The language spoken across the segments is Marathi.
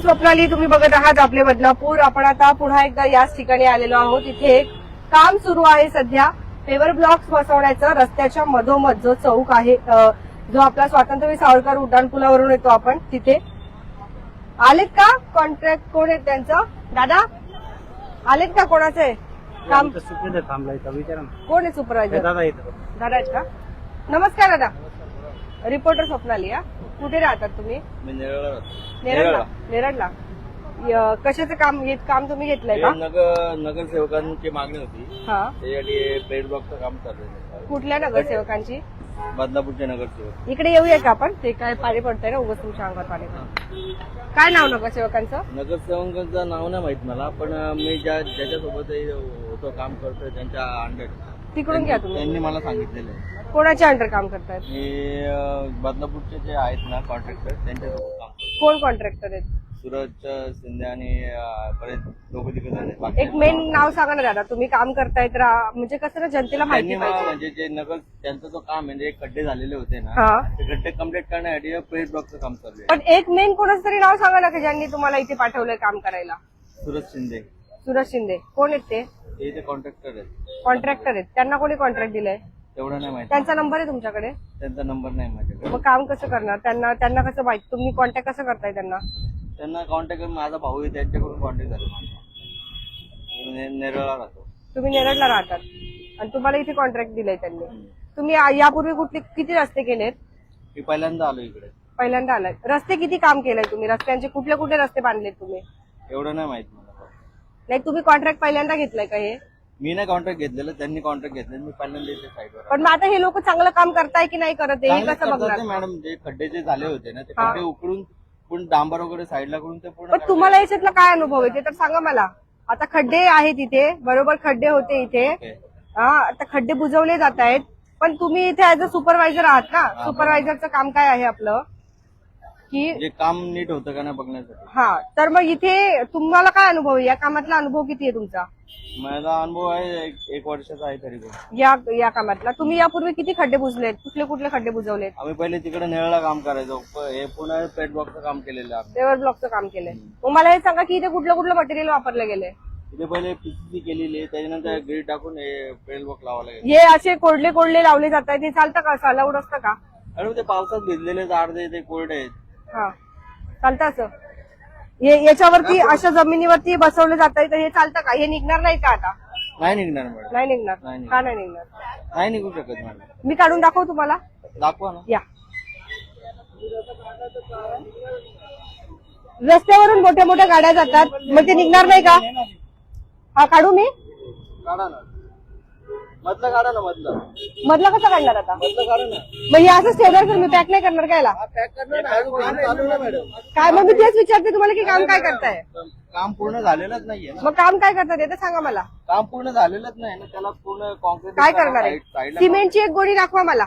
स्वप्नाली, तुम्ही बघत आहात आपले बदलापूर. आपण आता पुन्हा एकदा याच ठिकाणी आलेलो आहोत. इथे एक काम सुरू आहे सध्या, पेवर ब्लॉक्स बसवण्याचं. रस्त्याच्या मधोमध जो चौक आहे, जो आपला स्वातंत्र्यवीर सावरकर उड्डाणपुलावरून येतो आपण, तिथे आलेत का? कॉन्ट्रॅक्ट कोण आहे त्यांचं? दादा आलेत का? कोणाचं आहे काम? सुपरवायझर थांबलाय का विचारा ना. कोण आहे सुपरवायझर? दादा येतो. दादा आहेत का? नमस्कार दादा, रिपोर्टर स्वप्नाली. कुठे राहतात तुम्ही? मी नेरळला राहतो. नेरळला. नेरळला कशाचं काम? हे काम तुम्ही घेतलंय का? नगरसेवकांची मागणी होती, हा. त्यासाठी पेड ब्लॉकचं काम चालू आहे. कुठल्या नगरसेवकांची? बदलापूरचे नगरसेवक. इकडे येऊया का आपण? ते काय पाणी पडतंय ना उगाच तुमच्या अंगात पाणी पडतंय. काय नाव नगरसेवकांचं? नगरसेवकांचं नाव नाही माहित मला, पण मी ज्याच्यासोबत होतो काम करतोय त्यांच्या अंडर तिकडून घ्या तुम्ही. त्यांनी मला सांगितलेलं आहे. कोणाच्या अंडर काम करतायत? मी बदलापूरचे जे आहेत ना कॉन्ट्रॅक्टर, त्यांच्यासोबत काम करतो. कोण कॉन्ट्रॅक्टर आहेत? सूरज शिंदे आणि बरेच लोक तिकडे झाले. एक मेन नाव सांगा ना दादा, तुम्ही काम करताय तर म्हणजे कसं ना जनतेला माहिती त्यांनी मला पाहिजे. म्हणजे जे नगर त्यांचा जो काम म्हणजे खड्डे झालेले होते ना, हा. ते खड्डे कम्प्लीट करण्यासाठी पेड ब्लॉकचं काम चालू आहे. पण एक मेन कोणाचं तरी नाव सांगा ना, की ज्यांनी तुम्हाला इथे पाठवलंय काम करायला. सूरज शिंदे सूरज शिंदे कोण आहेत ते? ते कॉन्ट्रॅक्टर आहेत. कॉन्ट्रॅक्टर आहेत. त्यांना कोणी कॉन्ट्रॅक्ट दिलंय? तेवढं नाही माहिती. त्यांचा नंबर आहे तुमच्याकडे? त्यांचा नंबर नाही माझ्याकडे. मग काम कसं करणार? त्यांना कसं माहिती? तुम्ही कॉन्टॅक्ट कसं करताय त्यांना? त्यांना कॉन्टॅक्ट माझा भाऊ आहे, त्यांच्याकडून कॉन्टॅक्ट झाला माझा. मी नेरळला राहतो. तुम्ही नेरळला राहतात आणि तुम्हाला इथे कॉन्ट्रॅक्ट दिलंय त्यांनी. तुम्ही यापूर्वी किती रस्ते केलेत? मी पहिल्यांदा आलो इकडे. पहिल्यांदा आलाय. रस्ते किती काम केलंय तुम्ही? रस्त्यांचे कुठले कुठले रस्ते बांधलेत तुम्ही? एवढं नाही माहित मला. नाही, तुम्ही कॉन्ट्रॅक्ट पहिल्यांदा घेतलंय का हे? मी नाही कॉन्ट्रॅक्ट घेतलेलं, त्यांनी कॉन्ट्रॅक्ट घेतलेलं. मी पहिल्यांदा इथे साईडवर पण मग आता हे लोक चांगलं काम करताय की नाही करत आहे, हे कसं बघणार? मॅडम, जे खड्डे जे झाले होते ना, ते हा. खड्डे उकळून पूर्ण डांबर वगैरे साईडला करून ते पूर्ण पण तुम्हाला याच्यातला काय अनुभव आहे ते तर सांगा मला. आता खड्डे आहेत इथे, बरोबर खड्डे होते इथे. ओके. हा, आता खड्डे बुजवले जात आहेत. पण तुम्ही इथे ऍज अ सुपरवायझर आहात ना. सुपरवायझरचं काम काय आहे आपलं? की जे काम नीट होतं का नाही बघण्यासाठी. हा, तर मग इथे तुम्हाला काय अनुभव आहे? या कामातला अनुभव किती आहे तुमचा? माझा अनुभव आहे एक वर्षाचा आहे तरी पण. या कामातला तुम्ही यापूर्वी किती खड्डे बुजलेत? कुठले कुठले खड्डे बुजवलेत? आम्ही पहिले तिकडे नेरळला काम करायचो, हे पुन्हा पेट बॉक्सचं काम केलेलं आहे. पेवर ब्लॉकचं काम केलंय. मग मला हे सांगा की इथे कुठलं कुठलं मटेरियल वापरलं गेलंय? तिथे पहिले पीसीसी केलेली आहे, त्याच्यानंतर ग्रीड टाकून हे पेट बॉक्स लावायला गेले. हे असे कोरडले कोरडले लावले जात आहेत, हे चालतं का? असं अलाउड असतं का? आणि ते पावसात भिजलेले झाड ते कोरडे आहेत. हा, चालतं असं? याच्यावरती अशा जमिनीवरती बसवले जात आहे, तर हे चालतं का? हे निघणार नाही का आता? नाही निघणार मॅडम. नाही निघणार. नाही निघणार. का नाही निघणार? नाही निघू शकत मॅडम. मी काढून दाखवू तुम्हाला? दाखवा ना. या. रस्त्यावरून मोठ्या मोठ्या गाड्या जातात, मग ते निघणार नाही का? हा, काढू मी? काढा ना, मधलं काढा ना, मधला कसा काढणार आता? मधलं काढा ना. मग हे असंच ठेवणार तर मी पॅक नाही करणार कायला? पॅक करणार ना मॅडम. काय मग मी तेच विचारते तुम्हाला की काम काय करताय? काम पूर्ण झालेलंच नाहीये ना. मग काम काय करतात ते तर सांगा मला. काम पूर्ण झालेलंच नाही ना, त्याला पूर्ण कॉन्क्रीट काय करणार आहे? सिमेंटची एक गोणी दाखवा मला.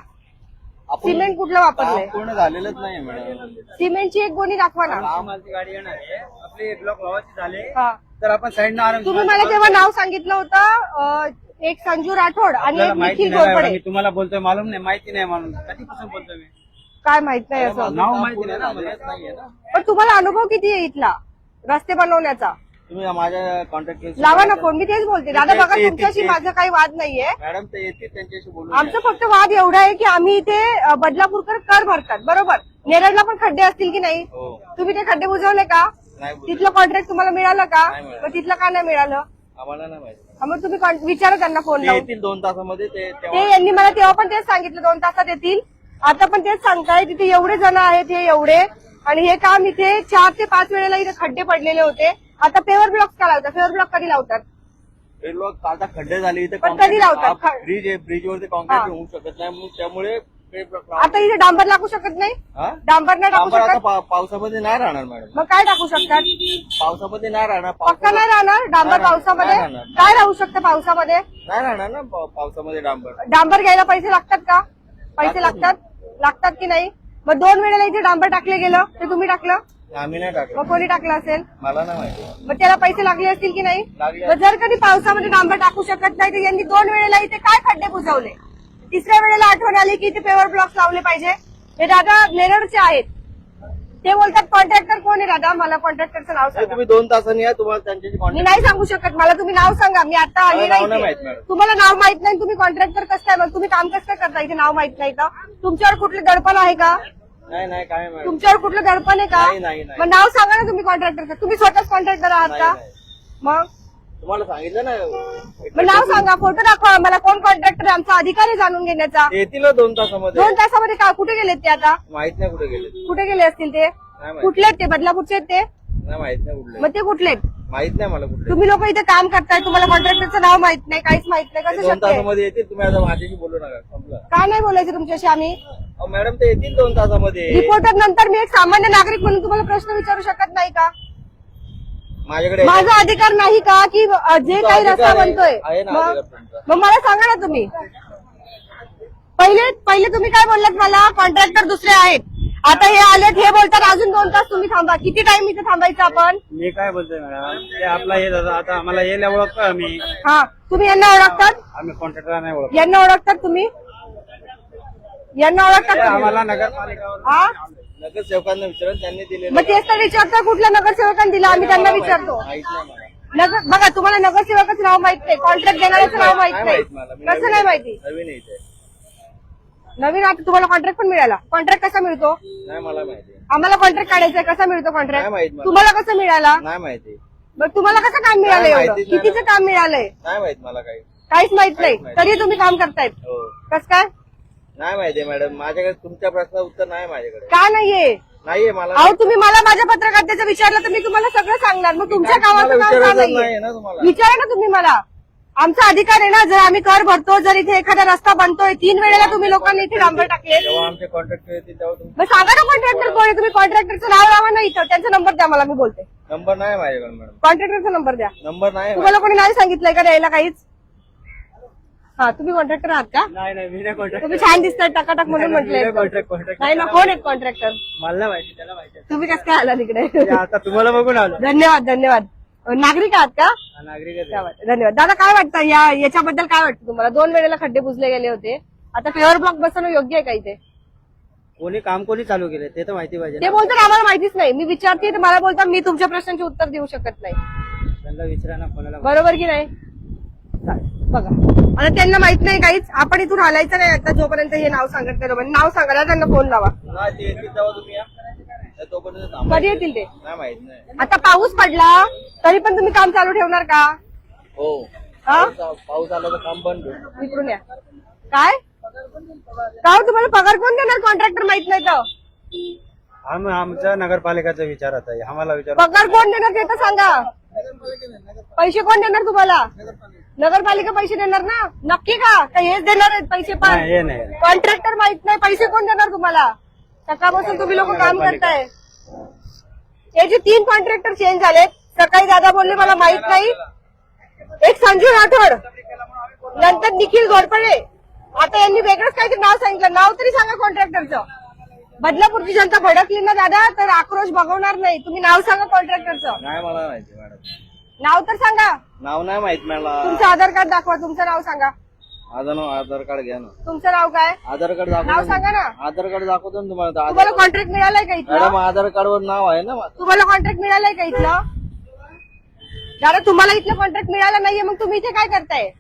सिमेंट कुठलं वापरलंय? पूर्ण झालेलंच नाही मॅडम. सिमेंटची एक गोणी दाखवा ना. आम्हाला गाडी येणार आहे, आपले ब्लॉक लावायचे झाले हा. तर आपण साईडनं आराम. तुम्ही मला तेव्हा नाव सांगितलं होतं, एक संजू राठोड आणि एक माहिती निखिल नाही मॅडम, घोरपडे. मी तुम्हाला बोलतोय मालूम नाही, माहिती नाही म्हणून कधीपासून बोलतोय मी. काय माहित नाही असं? नाव माहिती नाही ना मला. नाहीये ना. पण तुम्हाला अनुभव किती आहे इथला रस्ते बनवण्याचा? तुम्ही माझ्या कॉन्टॅक्ट लावा ना फोन. मी तेच बोलते दादा. बघा, तुमच्याशी माझं काही वाद नाहीये. मॅडम, ते येतील त्यांच्याशी बोलून. आमचं फक्त वाद एवढा आहे की आम्ही इथे बदलापूरकर कर भरतात, बरोबर? नेरळला पण खड्डे असतील की नाही? हो. तुम्ही ते खड्डे बुजवले का? नाही बोलू. तिथलं कॉन्ट्रॅक्ट तुम्हाला मिळालं का? नाही मिळालं. मग तिथलं का नाही मिळालं? आम्हाला नाही माहिती. मग तुम्ही विचारा त्यांना फोन ते लावून. येतील 2 तासामध्ये. ते ते यांनी मला तेव्हा पण तेच सांगितलं 2 तासात येतील. आता पण तेच सांगताय तिथे एवढे जण आहेत, हे एवढे. आणि हे काम इथे 4 ते 5 वेळेला इथे खड्डे पडलेले होते. आता पेवर ब्लॉक का लावतात? पेवर ब्लॉक कधी लावतात? ते लोक आता खड्डे झाले इथे. पण कधी लावतात? ब्रिज आहे, ब्रिज वरती कॉन्क्रीट होऊ शकत नाही, म्हणून त्यामुळे पेट ब्लॉक लावा. आता इथे डांबर लागू शकत नाही? हा? डांबर नाही टाकू डांबर आता शकत? पावसामध्ये नाही राहणार मॅडम. मग काय टाकू शकतात? पावसामध्ये नाही राहणार. पक्का नाही राहणार डांबर नाही पावसामध्ये? राहणार. काय राहू शकतं पावसामध्ये? नाही राहणार ना पावसामध्ये डांबर. डांबर घ्यायला पैसे लागतात का? पैसे लागतात की नाही? मग 2 वेळेला इथे डांबर टाकले गेलं, ते तुम्ही टाकलं? आम्ही नाही टाकलं. मग कोणी टाकलं असेल? मला नाही माहिती. मग त्याला पैसे लागले असतील की नाही? लागले. मग जर कधी पावसामध्ये डांबर टाकू शकत नाही तर यांनी 2 वेळेला इथे काय खड्डे बुजवले? 3ऱ्या वेळेला आठवण आली की इथे पेवर ब्लॉक्स लावले पाहिजे. हे दादा नेरळचे आहेत. ते बोलतात कॉन्ट्रॅक्टर कोण आहे दादा, मला कॉन्ट्रॅक्टरचं नाव ते सांगा. तुम्ही 2 तासांनी या, तुम्हाला त्यांच्याशी मी कॉन्टॅक्ट. नाही सांगू शकत, मला तुम्ही नाव सांगा. मी आता आली मला नाव नाही नाही माहित इथे. मॅडम. तुम्हाला नाव माहित नाही, तुम्ही कॉन्ट्रॅक्टर कसं काय, मग तुम्ही काम कसं काय करता इथे नाव माहित नाही का? तुमच्यावर कुठले दडपण आहे का? नाही काय मॅडम. तुमच्यावर कुठलं दडपण आहे का? नाही. मग नाव सांगा ना तुम्ही कॉन्ट्रॅक्टर. तुम्ही स्वतःच कॉन्ट्रॅक्टर आहात का? नाही. मग तुम्हाला सांगितलं ना. मग नाव सांगा, फोटो दाखवा मला, कोण कॉन्ट्रॅक्टर आहे, आमचा अधिकार आहे जाणून घेण्याचा. येतील 2 तासामध्ये. 2 तासामध्ये का कुठे गेलेत ते आता? माहित नाही कुठे गेले. कुठे गेले असतील ते? नाही माहित. कुठले आहेत ते? बदलापूरचे आहेत ते? नाही माहित नाही कुठले. मग ते कुठले आहेत? माहित नाही मला कुठले. तुम्ही लोक इथे काम करताय, तुम्हाला कॉन्ट्रॅक्टरचं नाव माहित नाही, काहीच माहित नाही, कसं 2 शक्य आहे? तासामध्ये येतील. तुम्ही आता माझ्याशी बोलू नका. संपलं. का नाही बोलायचं तुमच्याशी आम्ही? अहो मॅडम ते येतील 2 तासामध्ये. रिपोर्टर नंतर मी एक सामान्य नागरिक म्हणून तुम्हाला प्रश्न विचारू शकत नाही का? माझ्याकडे माझा अधिकार नाही का की जे काही अधिकार रस्ता आहे. बनतोय आहे ना मग अधिकार तुमचा. मग मला सांगा ना तुम्ही. पहिले तुम्ही काय बोललात मला, कॉन्ट्रॅक्टर दुसरे आहेत, आता हे आलेत हे बोलतात अजून 2 तास तुम्ही थांबा. किती टाइम इथे थांबायचं आपण? मी काय बोलतोय मॅडम, ते आपला हे दादा आता आम्हाला यायला ओळखतो आम्ही. हा, तुम्ही यांना ओळखतात? आम्ही कॉन्ट्रॅक्टरला नाही ओळखतो. यांना ओळखतात तुम्ही? यांना ओळखतात ते तुम्ही? आम्हाला नगरपालिकावर हा, नगरसेवकांना विचारून त्यांनी दिले. मग तेच तर विचारतो कुठल्या नगरसेवकांनी दिला, आम्ही त्यांना विचारतो. माहित नाही मला. बघा तुम्हाला नगरसेवकाचं नाव माहित नाही, कॉन्ट्रॅक्ट देणाऱ्याचं नाव माहित नाही नाही. माहित मला. मी कसं नाही माहिती? नवीन आहे इथे. नवीन आता तुम्हाला कॉन्ट्रॅक्ट पण मिळाला. कॉन्ट्रॅक्ट कसा मिळतो? नाही मला माहिती. आम्हाला कॉन्ट्रॅक्ट काढायचा आहे, कसा मिळतो नाही कॉन्ट्रॅक्ट? माहित मला. तुम्हाला कसं मिळाला? नाही माहिती. मग तुम्हाला कसं काम मिळालं नाही एवढं? माहितीच नाही. कितीचं काम मिळालंय? नाही माहित मला काही. काहीच माहित नाही, काहीच माहित तरी तुम्ही काम करतायत. हो. कस काय? नाही माहिती मॅडम. माझ्याकडे तुमच्या प्रश्नाचं उत्तर नाही माझ्याकडे. का नाहीये? नाहीये मला. अहो तुम्ही मला माझ्या पत्रकाराचं विचारलं तर मी तुम्हाला सगळं सांगणार. मग तुमच्या तुम्हाला कामाचं नाव का विचारायचं नाहीये? नाहीये ना तुम्हाला. विचारा ना तुम्ही मला. आमचा अधिकार आहे ना, जर आम्ही कर भरतो, जर इथे एखादा रस्ता बनतोय, 3 वेळेला तुम्ही लोकांनी इथे डांबर टाकले, जेव्हा आमचे कॉन्ट्रॅक्टर येतील तेव्हा तुम्ही. मग सांगा ना कॉन्ट्रॅक्टर कोण आहे. तुम्ही कॉन्ट्रॅक्टरचं नाव लावा ना इथं, त्यांचा नंबर द्या मला, मी बोलते. नंबर नाही माझ्याकडे मॅडम. कॉन्ट्रॅक्टरचा नंबर द्या. नंबर नाही. तुम्हाला कोणी नाही सांगितलंय का द्यायला काहीच? हा, तुम्ही कॉन्ट्रॅक्टर आहात का? नाही मी नाही कॉन्ट्रॅक्ट. तुम्ही छान दिसतात टकाटक म्हणून म्हटलंय. कॉन्ट्रॅक्ट नाही ना, कोण आहेत कॉन्ट्रॅक्टर? मला नाही माहिती, त्याला माहिती आहे. तुम्ही कसं काय आला तिकडे? ते आता तुम्हाला बघून आलो. धन्यवाद. नागरिक आहात का? नागरिक आहे. क्या बात आहे. धन्यवाद. दादा काय वाटतं याच्याबद्दल, काय वाटतं तुम्हाला? 2 वेळेला खड्डे बुजले गेले होते, आता पेवर ब्लॉक बसवणं योग्य आहे का इथे? कोणी चालू केले ते तर माहिती पाहिजे ते ना. बोलतात आम्हाला माहितीच नाही. मी विचारते तर मला बोलतात मी तुमच्या प्रश्नांचे उत्तर देऊ शकत नाही. त्यांना विचारा ना कोणाला. बरोबर की नाही? चालेल. बघा आता त्यांना माहित नाही काहीच. आपण इथून हलायचं नाही आता जोपर्यंत हे नाव सांगत नाही. बरोबर, नाव सांगायला त्यांना फोन लावा. नाही ते येतील तेव्हा तुम्ही या. तोपर्यंत थांबा. कधी येतील ते? नाही माहित नाही. आता पाऊस पडला तरी पण तुम्ही काम चालू ठेवणार का? हो. हा, पाऊस आला तर काम बंद होईल. इकडून या. काय का हो, तुम्हाला पगार कोण देणार? कॉन्ट्रॅक्टर माहित नाही तर आमच्या नगरपालिकाचा विचार आता आहे. आम्हाला विचार. पगार कोण देणार ते तर सांगा. पैसे कोण देणार तुम्हाला? नगरपालिका पैसे देणार ना? नक्की का हेच देणार आहेत पैसे? पण नाही, हे नाही. कॉन्ट्रॅक्टर माहित नाही, पैसे कोण देणार तुम्हाला? सकाळपासून तुम्ही लोक काम करताय. हे जे 3 कॉन्ट्रॅक्टर चेंज झाले, सकाळी दादा बोलले मला माहित नाही, एक संजू राठोड, नंतर निखिल घोरपडे, आता यांनी वेगळंच काहीतरी नाव सांगितलं. नाव तरी सांगा कॉन्ट्रॅक्टरचं. बदलापूरची जनता भडकली ना दादा तर आक्रोश बघवणार नाही. तुम्ही नाव सांगा कॉन्ट्रॅक्टरचं. नाही मला माहिती मॅडम. नाव तर सांगा. नाव नाही माहित मला. तुमचं आधार कार्ड दाखवा. तुमचं नाव सांगा. आधार कार्ड घ्या ना. तुमचं नाव काय? आधार कार्ड नाव दाखवतो. सांगा ना. आधार कार्ड दाखवतो ना तुम्हाला. तुम्हाला कॉन्ट्रॅक्ट मिळालंय का मॅडम इथलं? आधार कार्डवर नाव आहे ना माझं. तुम्हाला कॉन्ट्रॅक्ट मिळालंय का इथलं? दादा तुम्हाला इथलं कॉन्ट्रॅक्ट मिळालं नाहीये, मग तुम्ही इथे काय करताय?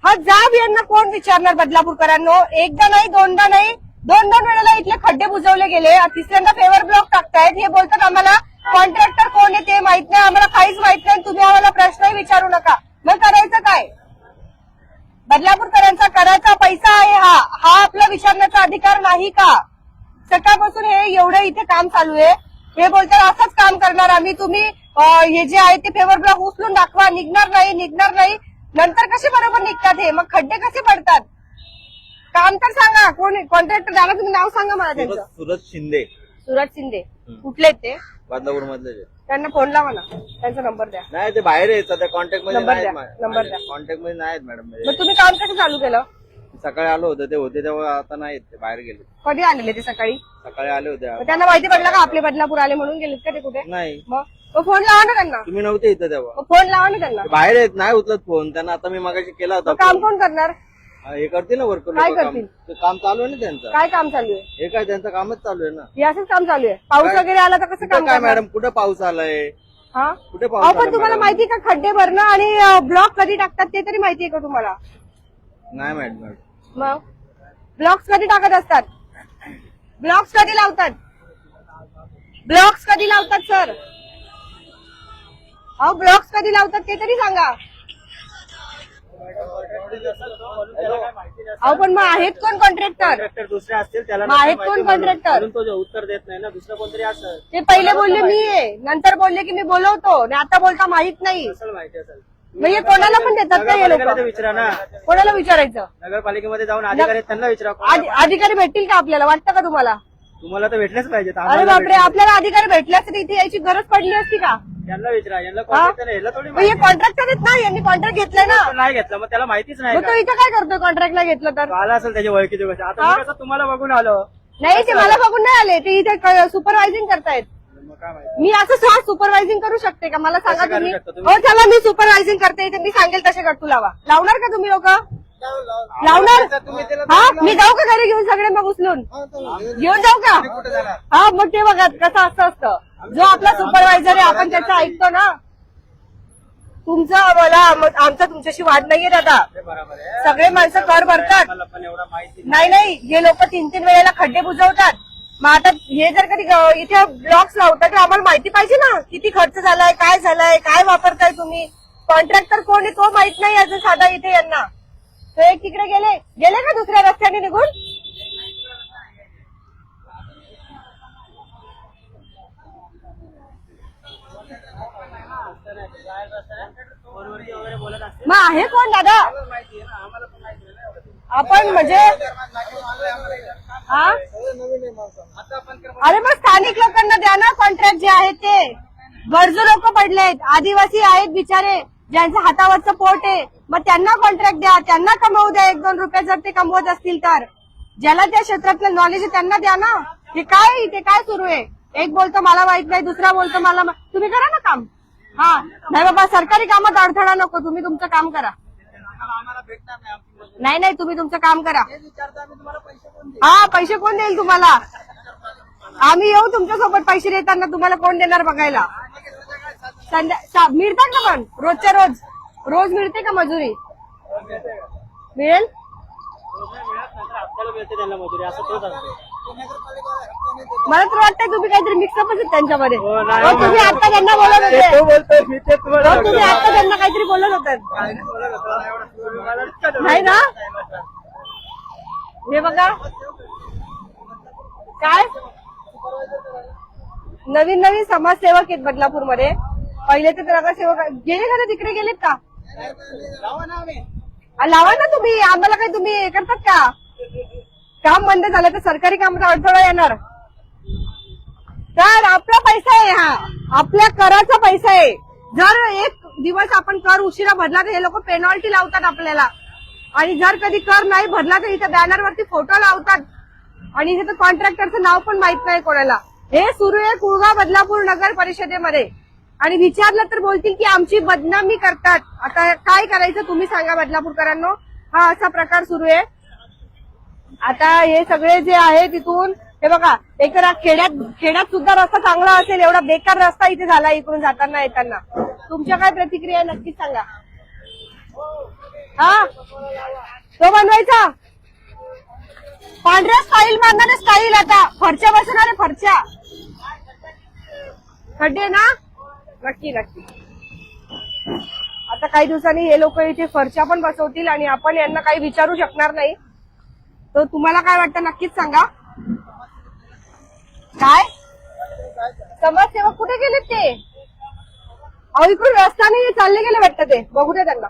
हा जाब यांना कोण विचारणार? बदलापूरकरांनो, एकदा नाही, दोनदा नाही, 2 वेळेला इथले खड्डे बुजवले गेले. तिसऱ्यांदा फेवर ब्लॉक टाकतायत. हे बोलतात आम्हाला कॉन्ट्रॅक्टर कोण आहे ते माहित नाही, आम्हाला काहीच माहित नाही, तुम्ही आम्हाला प्रश्नही विचारू नका. मग करायचं काय? बदलापूरकरांचा करायचा पैसा आहे हा आपला विचारण्याचा अधिकार नाही का? सकाळपासून हे एवढं इथे काम चालू आहे. हे बोलतात असंच काम करणार आम्ही. तुम्ही हे जे आहे ते फेवर ब्लॉक उचलून दाखवा. निघणार नाही. नंतर कसे बरोबर निघतात हे? मग खड्डे कसे पडतात? काम तर सांगा. कोण कॉन्ट्रॅक्टर? दादा तुम्ही नाव सांगा मला त्यांचं. सुरज शिंदे. सूरज शिंदे. कुठले आहेत ते? बदलापूर मधले. त्यांना फोन लावा ना. त्यांचा नंबर द्या. नाही ते बाहेर आहेत सध्या. कॉन्टॅक्ट मध्ये नंबर नाही द्या. नंबर द्या. कॉन्टॅक्ट मध्ये नाहीत मॅडम. मग तुम्ही काम कसं चालू केलं? सकाळी आलो होतं ते होते तेव्हा आता नाहीत ते बाहेर गेले. कधी आलेले ते? सकाळी. सकाळी आले होते. मग त्यांना माहिती पडलं का आपले बदलापूर आले म्हणून? गेलेत का ते कुठे? नाही मग फोन लावा ना त्यांना. तुम्ही नव्हते इथं तेव्हा. फोन लावा ना त्यांना. बाहेर आहेत नाही उचलत फोन त्यांना. आता मी मगाशी केला होता काम कोण करणार? हे करतील ना वर्कर काय करतील? काम चालू आहे ना त्यांचं. काय काम चालू आहे? हे काय त्यांचं कामच चालू आहे ना. हे असंच काम चालू आहे? पाऊस काय? वगैरे आला तर कसं कुठं काम काय करणार? मॅडम, कुठं पाऊस आलाय? हा कुठे पाऊस अहो, आला पण तुम्हाला मॅडम? माहिती का खड्डे भरणं आणि ब्लॉक कधी टाकतात ते तरी माहितीये का तुम्हाला? नाही मॅडम. मग ब्लॉक्स कधी टाकत असतात? ब्लॉक्स कधी लावतात? ब्लॉक्स कधी लावतात सर? अहो ब्लॉक्स कधी लावतात ते तरी सांगा. अहो पण मग आहेत कोण कॉन्ट्रॅक्टर? कॉन्ट्रॅक्टर दुसरे असतील त्याला मग आहेत कोण कॉन्ट्रॅक्टर? म्हणून तो जो उत्तर देत नाही ना, दुसरं कोणतरी असं ते पहिले बोलले मी आहे, नंतर बोलले की मी बोलवतो आणि आता बोलता माहित नाही. असेल, माहिती असेल. मग हे कोणाला पण देतात का हे नगरपालिकेला ते लोक? विचारा ना, कोणाला विचारायचं? नगरपालिकेमध्ये जाऊन अधिकारी आहेत, त्यांना विचारा. अधिकारी भेटतील का आपल्याला? वाटतं का तुम्हाला? तुम्हाला तर भेटलेच पाहिजे. अरे बापरे, आपल्याला अधिकारी भेटले असते तर इथे यायची गरज पडली असती का? यांना विचारा, यांना कॉन्ट्रॅक्टर आहे, याला थोडी मग हे कॉन्ट्रॅक्टर आहेत ना, यांनी कॉन्ट्रॅक्ट घेतलाय ना. माहिती नाही घेतलं, मग त्याला माहितीच नाही मग तो का? इथं काय करतोय कॉन्ट्रॅक्टला घेतलं तर? आला असेल त्याची ओळखीची गोष्ट. आता मी कसं तुम्हाला बघून आलो. नाही, ते मला बघून नाही आले, ते इथे सुपरवायझिंग करतायत. मग काय माहिती. मी असं सहज सुपरवायझिंग करू शकते का? मला सांगा करू तुम्ही. शकता तुम्ही? हो चला, मी सुपरवायझिंग करते इथे, मी सांगेल तसे गट्टू लावा. लावणार का तुम्ही लोक? लावणार? हा, मी जाऊ का घरी घेऊन सगळे मग उचलून घेऊन जाऊ का? हा, मग ते बघा कसं असं असतं. जो आपला सुपरवायझर आहे आपण त्याचं ऐकतो ना. तुमचं मला आमचा तुमच्याशी वाद नाहीये दादा. ते बरोबर आहे. सगळे माणसं कर भरतात. मला पण एवढा माहिती नाही, जे लोक 3-3 वेळेला खड्डे बुजवतात. मग आता हे जर कधी इथे ब्लॉक्स लावतात तर आम्हाला माहिती पाहिजे ना, किती खर्च झालाय, काय झालाय, काय वापरताय तुम्ही. कॉन्ट्रॅक्टर कोण आहे तो माहित नाही अजून साधा इथे यांना. तो एक तिकडे गेले का दुसऱ्या रस्त्याने निघून? फोनवरती वगैरे बोलत असते. मग आहे कोण दादा? माहिती आहे ना, आम्हाला पण माहिती आहे ना. आपण म्हणजे हा, आता आपण अरे मग स्थानिक लोकांना द्या ना कॉन्ट्रॅक्ट जे आहे ते. गरजू लोक पडलेत, आदिवासी आहेत बिचारे, ज्यांचं हातावरचं पोट आहे. मग त्यांना कॉन्ट्रॅक्ट द्या, त्यांना कमवू द्या 1-2 रुपये जर ते कमवत असतील तर. ज्याला त्या क्षेत्रातलं नॉलेज आहे त्यांना द्या ना. हे काय इथे काय सुरू आहे? एक बोलतो मला माहित नाही, दुसरा बोलतो मला तुम्ही करा ना काम. हा, नाही बाबा, सरकारी कामात अडथळा नको, तुम्ही तुमचं काम करा. आम्हाला भेटणार नाही. आमची नाही, तुम्ही तुमचं काम करा. विचारता आम्ही तुम्हाला पैसे कोण हा, पैसे कोण देईल तुम्हाला? आम्ही येऊ तुमच्यासोबत पैसे देताना, तुम्हाला कोण देणार बघायला? मिळतात ना पण रोजच्या रोज मिळते का मजुरी? मिळेल? आपल्याला मिळते त्यांना मजुरी, असं तोच असतो. मला तर वाटतंय तुम्ही काहीतरी मिक्सअप असेल त्यांच्यामध्ये. हो, नाही, हो, तुम्ही आता त्यांना बोलत ते तो होते. बोलतोय, मी ते तुम्हाला हो, तुम्ही आता त्यांना काहीतरी बोलत होतात. नाही ना? हे बघा काय नवीन समाजसेवक आहेत बदलापूरमध्ये. पहिले तर नगरसेवक गेले का? तिकडे गेलेत का? लावा ना तुम्ही. आम्हाला काही तुम्ही हे करतात का? काम बंद झालं तर सरकारी कामाचा अडथळा येणार. तर आपला पैसा आहे हा, आपल्या कराचा पैसा आहे. जर एक दिवस आपण कर उशिरा भरला तर हे लोक पेनॉल्टी लावतात आपल्याला. आणि जर कधी कर नाही भरला तर इथे बॅनरवरती फोटो लावतात. आणि इथे तर कॉन्ट्रॅक्टरचं नाव पण माहित नाही कोणाला. हे सुरू आहे कुळगाव बदलापूर नगर परिषदेमध्ये. आणि विचारलं तर बोलतील की आमची बदनामी करतात. आता काय करायचं तुम्ही सांगा बदलापूरकरांनो. हा असा प्रकार सुरू आहे. आता हे सगळे जे आहे तिथून हे बघा, एक तर खेड्यात सुद्धा रस्ता चांगला असेल, एवढा बेकार रस्ता इथे झाला इकडून जाताना येताना. तुमच्या काय प्रतिक्रिया आहे नक्कीच सांगा. हा, तो बनवायचा पांढऱ्या स्टाईल बांधणारे स्टाईल. आता फरच्या बसणारे फरच्या खड्डे ना. नक्की आता काही दिवसांनी हे लोक इथे फरच्या पण बसवतील आणि आपण यांना काही विचारू शकणार नाही. तर तुम्हाला काय वाटतं नक्कीच सांगा. काय समाजसेवक कुठे गेलेत ते? अहो इकडून रस्ता नाही, चालले गेले वाटतं ते. बघू दे त्यांना.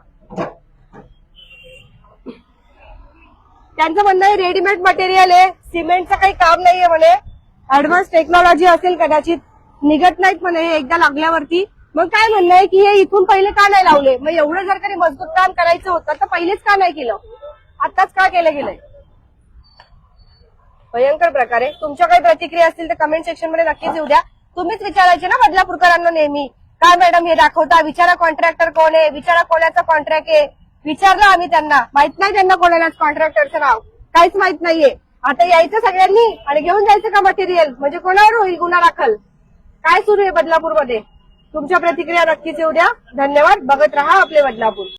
त्यांचं म्हणणं आहे रेडीमेड मटेरियल आहे, सिमेंटचं काही काम नाहीये म्हणे, ऍडव्हान्स टेक्नॉलॉजी असेल कदाचित, निघत नाहीत म्हणे हे एकदा लागल्यावरती. मग काय म्हणणं आहे की हे इथून पहिले का नाही लावले? मग एवढं जर काही मजबूत काम करायचं होतं तर पहिलेच का नाही केलं? आताच का केलं गेलंय? भयंकर प्रकारे. तुमच्या काही प्रतिक्रिया असतील तर कमेंट सेक्शन मध्ये नक्कीच येऊ द्या. तुम्हीच विचारायचे ना बदलापूरकरांना नेहमी, काय मॅडम हे दाखवता, विचारा कॉन्ट्रॅक्टर कोण आहे, विचारा कोणाचा कॉन्ट्रॅक्ट आहे. विचारलं आम्ही त्यांना, माहित नाही त्यांना कोणालाच कॉन्ट्रॅक्टरचं नाव, काहीच माहित नाहीये. आता यायचं सगळ्यांनी आणि घेऊन जायचं का मटेरियल, म्हणजे कोणावर होईल गुन्हा दाखल? काय सुरू आहे बदलापूरमध्ये? तुमच्या प्रतिक्रिया नक्कीच येऊ द्या. धन्यवाद. बघत रहा आपले बदलापूर.